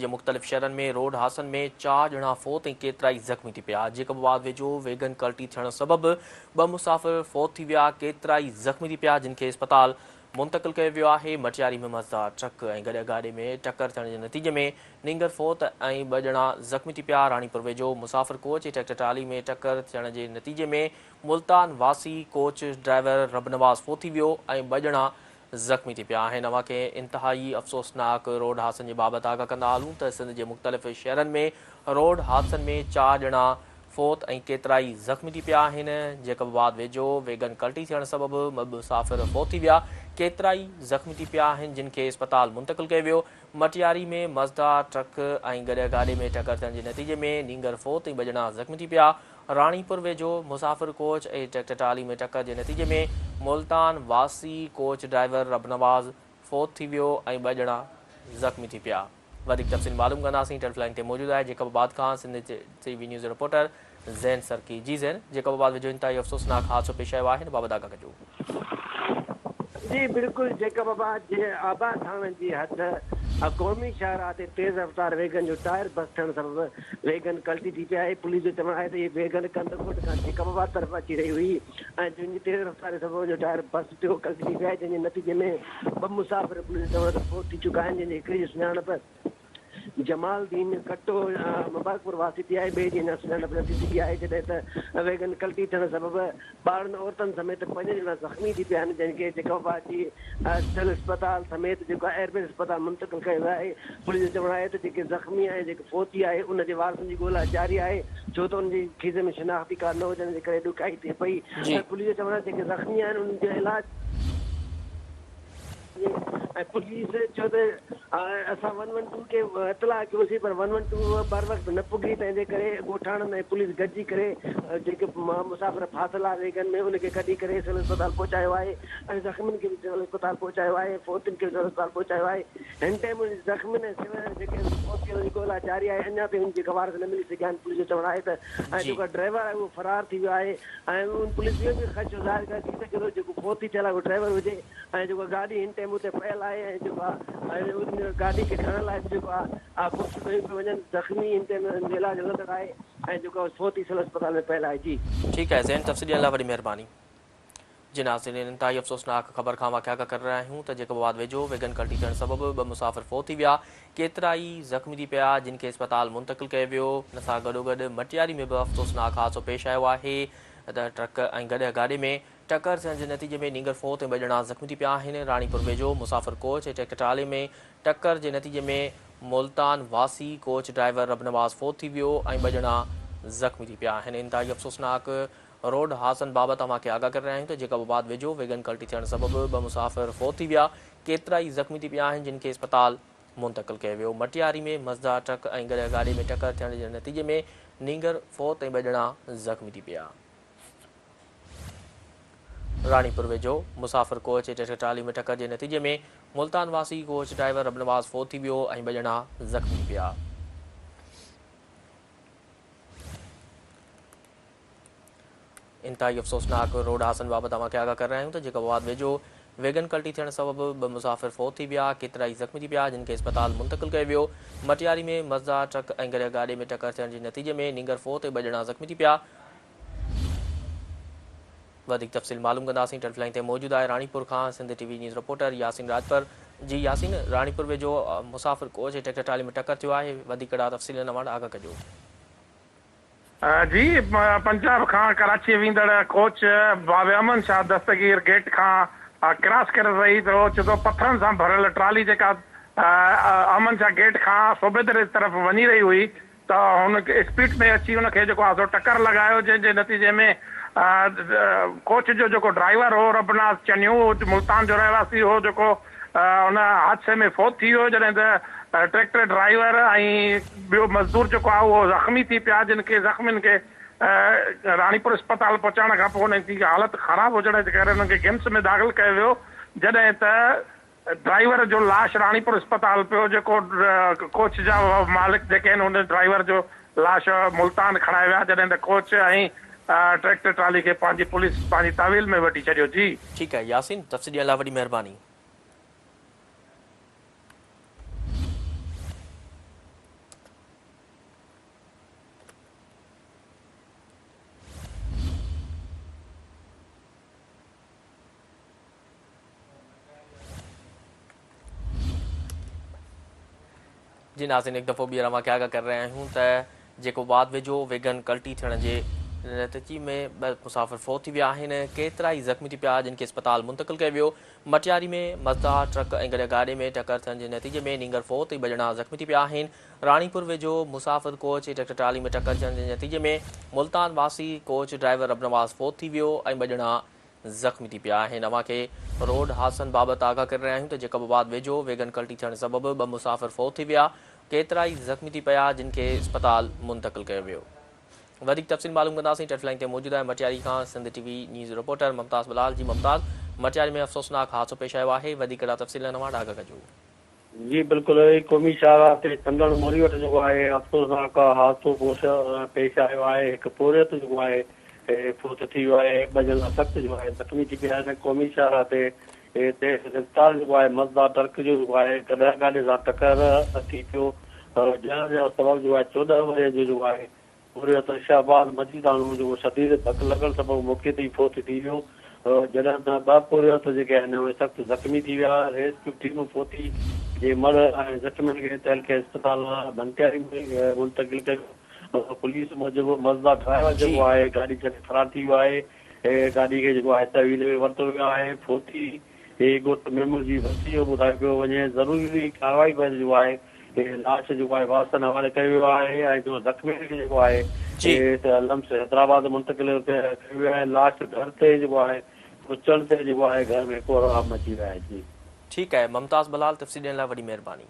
जे मुख़्तलिफ़ शहरनि में रोड हादसनि में 4 ॼणा फ़ौत ऐं केतिराई ज़ख़्मी थी पिया। जेकबाबाद वेझो वैगन कल्टी थियण सबबि 2 मुसाफ़िर फ़ौत थी विया, केतिराई ज़ख़्मी थी पिया, जिन खे इस्पताल मुंतक़िल कयो वियो आहे। मटियारी में मज़दार ट्रक ऐं गॾु गाॾी में टक्कर थियण जे नतीजे में नींगर फ़ौत ऐं 2 ॼणा ज़ख़्मी थी पिया। राणीपुर वेझो मुसाफ़िर कोच ऐं ट्रैक्टर ट्राली में टक्कर थियण जे नतीजे में मुल्तान वासी कोच ड्राइवर रबनवाज़ फ़ौत थी वियो ऐं 2 ॼणा ज़ख़्मी थी पिया आहिनि। अवां खे इंतिहाई अफ़सोसनाक रोड हादसनि जे बाबति आगाह कंदा हलूं त सिंध जे मुख़्तलिफ़ शहरनि में रोड हादसनि में 4 ॼणा फ़ौत ऐं केतिराई ज़ख़्मी थी पिया आहिनि। जेकबाबाद वेझो वैगन कल्टी थियण सबबि 2 मुसाफ़िर फ़ौत थी विया, केतिराई ज़ख़्मी थी पिया आहिनि, जिन खे इस्पताल मुंतक़िल कयो वियो। मटियारी में मज़दार ट्रक ऐं गॾु गाॾी में टक्कर थियण जे नतीजे में नींगर फ़ौत ऐं 2 ॼणा ज़ख़्मी थी पिया। राणीपुर वेझो मुसाफ़िर कोच ऐं ट्रैक्टर ट्राली में टक्कर जे नतीजे में मुल्तान वासी कोच ड्राइवर रबनवाज़ फ़ौत थी वियो ऐं 2 ॼणा ज़ख़्मी थी पिया। वधीक तफ़सील मालूम कंदासीं। टेलीफोन ते मौजूदु आहे जेकबाबाद खां सिंध TV न्यूज़ रिपोर्टर ज़ैन सरकी। जी ज़ैन, जेकबाबाद वेझो इंतिहाई अफ़सोसनाक हादसो पेश आयो आहे, हिन बाबति आगाह कजो। जी बिल्कुल, जेकबाबाद जे आबा थाणे जी हद क़ौमी शहर आहे। तेज़ रफ़्तार वैगन जो टायर बस्ट थियण सबबि वैगन कल्टी थी पिया आहे। पुलिस जो चवणु आहे त हीअ वैगन कंदकोट खां जेकबाबाद तरफ़ अची रही हुई ऐं जंहिंजी तेज़ रफ़्तार सबबि जो टायर बस्ट थियो, कल्टी थी पिया आहे, जंहिंजे नतीजे में 2 मुसाफ़िर पुलिस जो चवण त फ़ौत थी चुका आहिनि, जंहिंजी हिकिड़ी सुञाणप जमालदीन कट्टो मुबारकपुर वासी थी आहे, ॿिए जी अञा सुञाणप नथी थी आहे। जॾहिं त वैगन कल्टी थियण सबबि 12 औरतुनि समेत 5 ॼणा ज़ख़्मी थी पिया आहिनि, जंहिंखे जेकबाबाद जी सिविल अस्पताल समेत जेको आहे एयरबेस अस्पताल मुंतक़िल कयो वियो आहे। पुलिस जो चवणु आहे त जेके ज़ख़्मी ऐं जेके फ़ौती आहे उनजे वारसनि जी ॻोल्हा जारी आहे, छो त उनजी खीसे में शिनाख़्ती कार्ड न हुजण जे करे ॾुखाई थिए पई। ऐं पुलिस जो चवणु आहे जेके ज़ख़्मी आहिनि उन्हनि जो इलाज ऐं पुलिस छो त असां 112 खे इतला कयोसीं, पर 112 बर वक़्तु न पुगी, तंहिंजे करे ॻोठाणनि ऐं पुलिस गॾिजी करे जेके मुसाफ़िर फाथल आहे वेगन में उनखे कढी करे सिविल अस्पताल पहुचायो आहे ऐं ज़ख़्मियुनि खे बि सिविल अस्पताल पहुचायो आहे, फ़ौतियुनि खे बि सिविल अस्पताल पहुचायो आहे। हिन टाइम ज़ख़्मियुनि ऐं जेके फ़ौतियुनि जी ॻोल्हा जारी आहे, अञा ताईं उनजे वारस न मिली सघिया आहिनि। पुलिस जो चवणु आहे त ऐं जेको ड्राइवर आहे उहो फरार थी वियो आहे ऐं पुलिस इहो बि ख़दशो ज़ाहिर करे थी सघे थो जेको फ़ौती थियल आहे उहो ड्राइवर हुजे ऐं जेको गाॾी हिन टाइम उते पयल आहे ऐं जेको आहे उन गाॾी खे खणण लाइ जेको आहे पुलिस कयूं वञनि, ज़ख़्मी हिन टाइम इलाज हलंदड़ आहे ऐं जेको फ़ौती सिविल अस्पताल में पयल आहे। जी ठीकु आहे ज़ैन, तफ़सील ॾियण लाइ वॾी महिरबानी। जी नाज़रीन, इंतिहाई अफ़सोसनाक ख़बर खां वाक़िआ करे रहिया आहियूं त जेकबाबाद वेझो वैगन कल्टी थियण सबबि 2 मुसाफ़िर फ़ौत थी विया, केतिराई ज़ख़्मी थी पिया, जिन खे इस्पताल मुंतक़िल कयो वियो। हिन सां गॾोगॾु मटियारी में बि अफ़सोसनाक हादसो पेश आयो आहे त ट्रक ऐं गॾु गाॾी में टक्कर थियण जे नतीजे में नींगर फ़ौत ऐं 2 ॼणा ज़ख़्मी थी पिया आहिनि। राणीपुर वेझो मुसाफ़िर कोच ऐं ट्रैक्टर ट्राली में टक्कर जे नतीजे में मुल्तान वासी कोच ड्राइवर रबनवाज़ फ़ौत थी वियो ऐं 2 ॼणा ज़ख़्मी थी पिया आहिनि। इंतिहाई अफ़सोसनाक रोड हादसनि बाबति अवां खे आगाह करे रहिया आहियूं त जेकबाबाद वेझो वैगन कल्टी थियण सबबि 2 मुसाफ़िर फ़ौत थी विया, केतिराई ज़ख़्मी थी पिया आहिनि, जिन खे इस्पताल मुंतक़िल कयो वियो। मटियारी में मज़दार ट्रक ऐं गॾु गाॾी में टक्कर थियण जे नतीजे में नींगर फ़ौत ऐं 2 ॼणा ज़ख़्मी थी पिया। राणीपुर वेझो मुसाफ़िर कोच ऐं ट्रैक्टर ट्राली में टक्कर जे नतीजे में मुल्तान वासी कोच ड्राइवर रबनवाज़ फ़ौत थी वियो ऐं 2 ॼणा ज़ख़्मी थी पिया। इंतिहाई अफ़सोसनाक रोड हादसनि बाबति अवां खे आगाह करे रहिया आहियूं त जेकबाबाद वेझो वैगन कल्टी थियण सबबि 2 मुसाफ़िर फ़ौत थी विया, केतिराई ज़ख़्मी थी पिया, जिन खे इस्पताल मुंतक़िल कयो वियो। मटियारी में मज़दार ट्रक ऐं गॾु गाॾी में टक्कर थियण जे नतीजे में नींगर फ़ौत ऐं 2 ॼणा ज़ख़्मी थी पिया। वधीक तफ़सील मालूम कंदासीं। टेलीफोन ते मौजूदु आहे राणीपुर खां Sindh TV news reporter Yasin Rajpar. जी यासीन, राणीपुर वेझो मुसाफ़िर कोच ऐं ट्रैक्टर ट्राली में टक्कर थियो आहे, वधीक तफ़सील हिन वटि आगाह कजो। जी, पंजाब खां कराची वेंदड़ कोच बाबे अमन शाह दस्तगीर गेट खां क्रॉस करे रही त छो त पथरनि सां भरियल ट्राली जेका अमन शाह गेट खां सूबेदार तरफ़ वञी रही हुई त हुन स्पीड में अची हुनखे जेको आहे सो टकर लॻायो, जंहिंजे नतीजे में कोच जो जेको ड्राइवर हो रबनाज़ चनियो मुल्तान जो रहवासी हो, जेको हुन हादसे में फ़ौत थी वियो, जॾहिं त ट्रैक्टर ड्राइवर ऐं ॿियो मज़दूर जेको आहे उहो ज़ख़्मी थी पिया, जिन खे ज़ख़्मियुनि खे राणीपुर अस्पताल पहुचाइण खां पोइ उन्हनि जी हालत ख़राब हुजण जे करे उन्हनि खे गेम्स में दाख़िल कयो वियो, जॾहिं त ड्राइवर जो लाश राणीपुर अस्पताल पियो, जेको कोच जा मालिक जेके आहिनि उन ड्राइवर जो लाश मुल्तान खणाए विया, जॾहिं त कोच ऐं ट्रैक्टर ट्राली खे पंहिंजी पुलिस पंहिंजी तावील में वठी छॾियो। जी ठीकु आहे यासीन, तफ़सील ॾियण लाइ वॾी महिरबानी। जी नाज़रीन, एक दफ़ो ॿीहर मां क्या कर रहे आहियूं त जेको बाद वेझो वेगन कल्टी थियण जे नतीजे में ॿ मुसाफ़िर फ़ौत थी विया आहिनि, केतिरा ई ज़ख़्मी थी पिया, जिन खे अस्पताल मुंतक़िल कयो वियो। मटियारी में मज़दा ट्रक ऐं गॾु गाॾी में टकर थियण जे नतीजे में नींगर फ़ौत ऐं 2 ॼणा ज़ख़्मी थी पिया आहिनि। राणीपुर वेझो मुसाफ़िर कोच ऐं ट्रैक्टर ट्राली में टकर थियण जे नतीजे में मुल्तान वासी कोच ड्राइवर अबनवाज़ फ़ौत थी वियो ऐं 2 ॼणा ज़ख़्मी थी पिया आहिनि। अव्हां खे रोड हादसनि बाबति आगाह करे रहिया आहियूं त जेकबाबाद वेझो वेगन कल्टी थियण सबबि 2 मुसाफ़िर फ़ौत थी विया, केतिरा ई ज़ख़्मी थी पिया, जिन खे अस्पताल मुंतक़िल कयो वियो। वधीक तफ़सील मालूम कंदासीं। टेलीफोन लाइन ते मौजूदु आहे मटियारी खां Sindh TV news reporter Mumtaz Bilal. जी मुमताज़, मटियारी में अफ़सोसनाक हादसो पेश आयो आहे, वधीक तफ़सील नवां आगाह कजो। जी बिल्कुलु, क़ौमी शाहरा ते चंदण मोरी वटि जेको आहे अफ़सोसनाक हादसो पेश आयो आहे। हिकु पोरियत जेको आहे फ़ौत थी वियो आहे, 2 ॼणा सख़्तु जो आहे ज़ख़्मी थी पिया आहिनि। क़ौमी शाहरा ते रफ़्तार जेको आहे मज़दा ट्रक जो जेको आहे गॾा गाॾी सां टकर थी पियो, जंहिं जो सबबु जो आहे 14 वजे जो जेको आहे पोरियत शहबाज़ मजीदाणो जेको शदीद धक लॻण सबबु मौके ते ई फ़ौत थी वियो। जॾहिं त 2 पोरियत जेके आहिनि उहे सख़्तु ज़ख़्मी थी विया। रेस्क्यू टीमूं फ़ौती जे मड़ ऐं ज़ख़्मियुनि खे तहलके अस्पताल मटियारी में मुंतक़िल कयो। पुलिस मूजिबि मज़दा ड्राइवर जेको आहे गाॾी छॾे फरार थी वियो आहे। गाॾी खे जेको आहे तहवील में वरितो वियो आहे। फ़ौती ॻोठ मेमूर जी वसी जो ॿुधायो पियो वञे। ज़रूरी कार्रवाई बैदि जेको आहे लाश जेको आहे वारसनि हवाले कयो वियो आहे ऐं जो ज़ख़्मियुनि खे जेको आहे लम्स हैदराबाद मुंतक़िल कयो वियो आहे। लाश घर ते जेको आहे उचण ते जेको आहे घर में कोहराम मची वियो आहे। जी ठीकु आहे मुमताज़ बलाल, तफ़सील ॾियण लाइ वॾी महिरबानी।